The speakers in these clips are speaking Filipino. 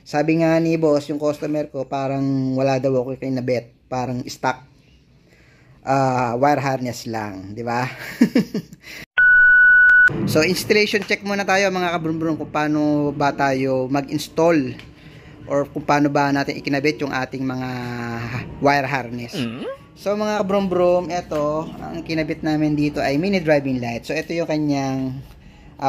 Sabi nga ni boss, yung customer ko, parang wala daw ako kinabit. Parang stock wire harness lang, di ba? So, installation check muna tayo mga kabrum-brum kung paano ba tayo mag-install or kung paano ba natin ikinabit yung ating mga wire harness. So, mga kabrum-brum, ito, ang kinabit namin dito ay mini driving light. So, ito yung kanyang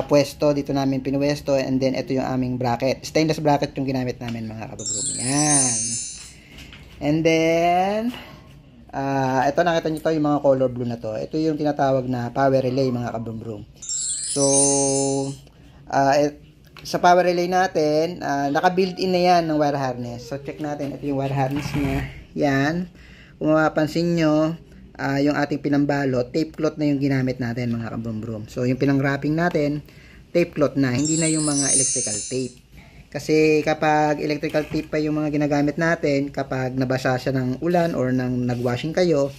pwesto, dito namin pinuwesto, and then ito yung aming bracket. Stainless bracket yung ginamit namin mga kabrum-brum. Yan. And then, ito nakita nyo to, yung mga color blue na to. Ito yung tinatawag na power relay mga kabrum-brum. So, sa power relay natin, naka-built-in na yan ng wire harness. So, check natin. Ito yung wire harness niya. Yan. Kung mapapansin nyo, yung ating pinambalot, tape cloth na yung ginamit natin mga kabrum-brum. So, yung pinang-wrapping natin, tape cloth na. Hindi na yung mga electrical tape. Kasi kapag electrical tape pa yung mga ginagamit natin, kapag nabasa siya ng ulan or nang nagwashing kayo,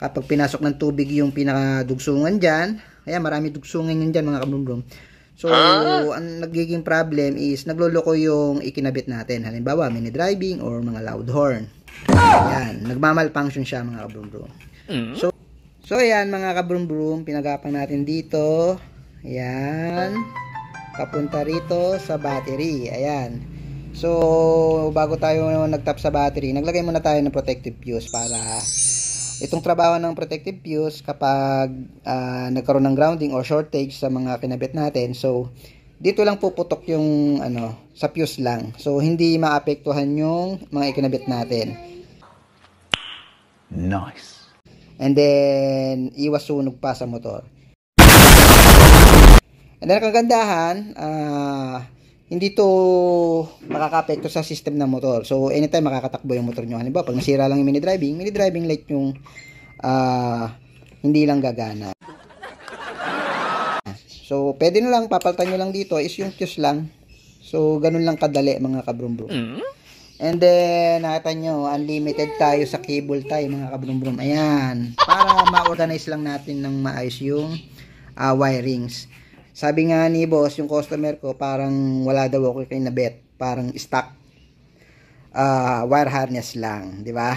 kapag pinasok ng tubig yung pinakadugsungan dyan, kaya marami dugsungan yun dyan mga kabrum-brum. So, ang nagiging problem is nagloloko yung ikinabit natin. Halimbawa, mini driving or mga loud horn. Ayan, nagmamalfunction siya mga kabrum-brum. So ayan mga kabrum-brum, pinagapang natin dito. Ayan. Papunta rito sa battery. Ayan. So, bago tayo nagtap sa battery, naglagay muna tayo ng protective fuse para itong trabaho ng protective fuse kapag nagkaroon ng grounding or shortage sa mga kinabit natin. So, dito lang puputok yung sa fuse lang. So, hindi maapektuhan yung mga ikinabit natin. Nice. And then, iwas sunog pa sa motor. And then, kagandahan, hindi to makaka-apekto sa system ng motor. So, anytime makakatakbo yung motor nyo. Halimbawa, pag nasira lang yung mini driving light yung hindi lang gagana. So, pwede na lang, papalitan nyo lang dito is yung fuse lang. So, ganun lang kadali mga kabrum-brum. And then, nakita nyo, unlimited tayo sa cable tie mga kabrum-brum. Ayan. Para ma-organize lang natin ng maayos yung wirings. Sabi nga ni boss, yung customer ko, parang wala daw ako kinabit. Parang stock wire harness lang. Di ba?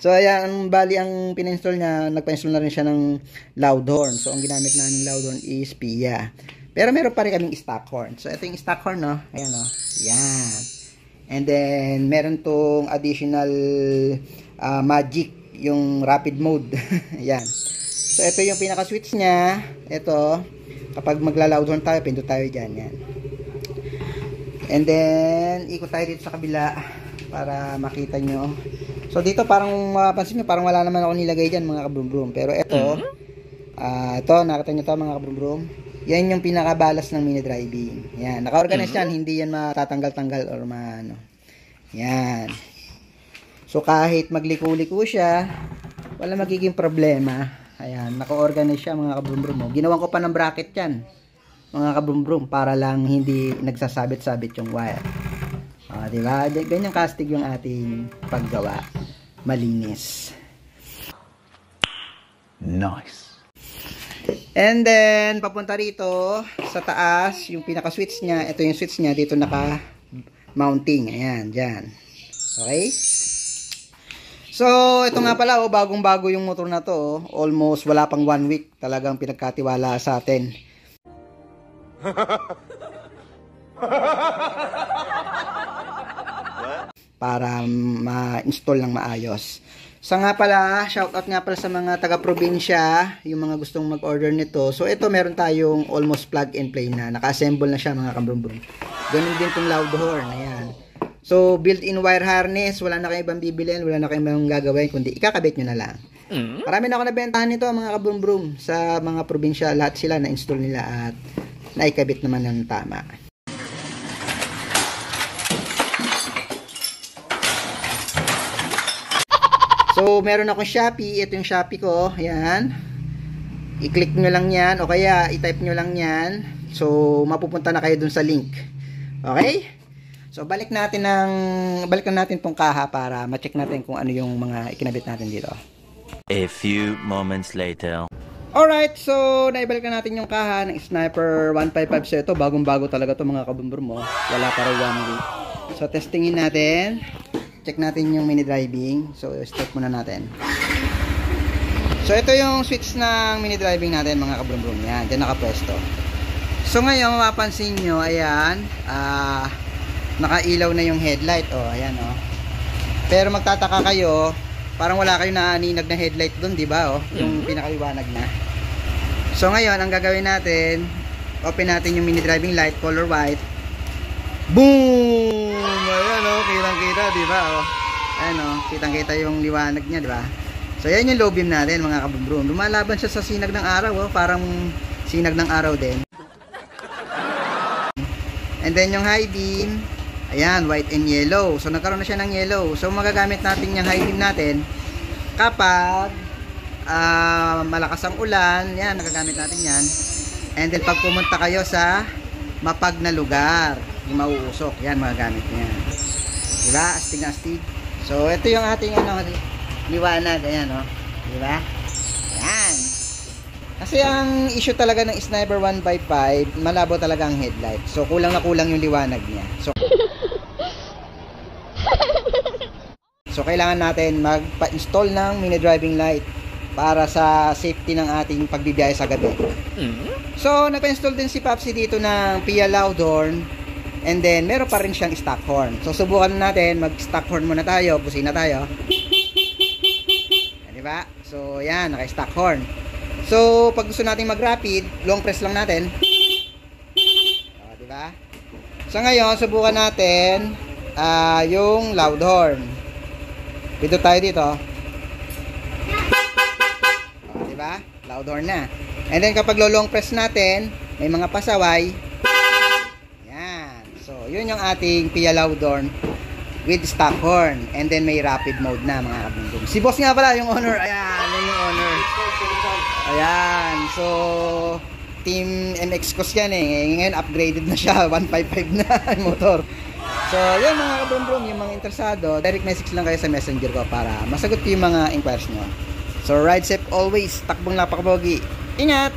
So, ayan, bali ang pina-install niya, nagpa-install na rin siya ng loud horn. So, ang ginamit namin loud horn is PIA. Pero meron pa rin kaming stock horn. So, ito yung stock horn, no? Ayan, no? Yan. And then, meron tong additional magic, yung rapid mode. Ayan. So, ito yung pinaka-switch niya. Ito, kapag magla-loud horn tayo, pindot tayo dyan. Yan. And then, ikot tayo dito sa kabila para makita nyo. So, dito parang mapapansin nyo, parang wala naman ako nilagay dyan mga kabrum-brum. Pero ito, ito, nakita nyo to mga kabrum-brum. Yan yung pinakabalas ng mini driving. Yan, naka-organize yan, hindi yan matatanggal-tanggal or yan. So, kahit magliko-liko siya, wala magiging problema. Ayan, naka-organize siya mga kabrum-brum. Ginawan ko pa ng bracket yan, mga kabrum-brum, para lang hindi nagsasabit-sabit yung wire. Diba? Ganyang kastig yung ating paggawa. Malinis. Nice. And then, papunta rito sa taas, yung pinaka-switch niya, ito yung switch niya, dito naka-mounting. Ayan, dyan. Okay? So, ito nga pala, bagong-bago yung motor na to. Almost wala pang 1 week. Talagang pinagkatiwala sa atin. Para ma-install ng maayos. So nga pala, shoutout nga pala sa mga taga-probinsya, yung mga gustong mag-order nito. So ito, meron tayong almost plug and play na. Naka-assemble na siya mga kabrum-brum. Ganun din tong loud horn. Ayan. So, built-in wire harness. Wala na kayong ibang bibilin. Wala na kayong ibang gagawin. Kundi ikakabit nyo na lang. Marami na ako nabentahan nito mga kabrum-brum. Sa mga probinsya, lahat sila na-install nila at naikabit naman ng tama. So, meron akong Shopee. Ito yung Shopee ko. Ayan. I-click nyo lang yan. O kaya, i-type nyo lang yan. So, mapupunta na kayo dun sa link. Okay? So, balik natin tong kaha para ma-check natin kung ano yung mga ikinabit natin dito. A few moments later. Alright, so naibalik na natin yung kaha ng Sniper 155. So ito, bagong-bago talaga to mga kabumbur mo. Wala para 1 week. So testingin natin. Check natin yung mini driving. So start muna natin. So ito yung switch ng mini driving natin mga kabumbur. Yan, dyan nakapwesto. So ngayon, mapapansin nyo, ayan, nakailaw na yung headlight. Oh, ayan oh. Pero magtataka kayo, parang wala kayong naaninag na headlight doon, di ba? Oh, yung pinakaliwanag na. So ngayon, ang gagawin natin, open natin yung mini driving light, color white. Boom! Ayan oh, kitang-kita, di ba? Oh. Ayan oh, kitang-kita yung liwanag niya, di ba? So yan yung low beam natin, mga kabumbrum. Lumalaban siya sa sinag ng araw, oh, parang sinag ng araw din. And then yung high beam, ayan, white and yellow. So nagkaroon na siya ng yellow. So magagamit natin yung high beam natin kapag malakas ang ulan. Yan, nagagamit natin yan. And then pag pumunta kayo sa mapag na lugar, yung mauusok, yan, magagamit niya. Diba? Astig na astig. So ito yung ating liwanag. Ayan o. Diba? Yan. Kasi ang issue talaga ng Sniper 155, malabo talaga ang headlight. So kulang na kulang yung liwanag niya. So kailangan natin magpa-install ng mini driving light para sa safety ng ating pagbibiyahe sa gabi. So nagpa-install din si Papsi dito ng Pia loud horn, and then meron pa rin siyang stock horn. So subukan natin, mag-stock horn muna tayo, busina tayo. Diba? So yan, naka-stock horn. So, pag gusto natin mag-rapid, long press lang natin. O, diba? So, ngayon, subukan natin yung loud horn. Dito tayo dito. O, diba? Loud horn na. And then, kapag long press natin, may mga pasaway. Yan. So, yun yung ating Pia loud horn with stock horn. And then, may rapid mode na, mga kabunggong. Si boss nga pala, yung owner. Ayan, yun yung owner. Ayan, so Team MX Cos yan eh. Ngayon upgraded na siya, 155 na motor. So yun mga kabrum-brum, yung mga interesado, direct message lang kayo sa messenger ko para masagot ko yung mga inquiries nyo. So ride safe always, takbong napakabogi. Ingat!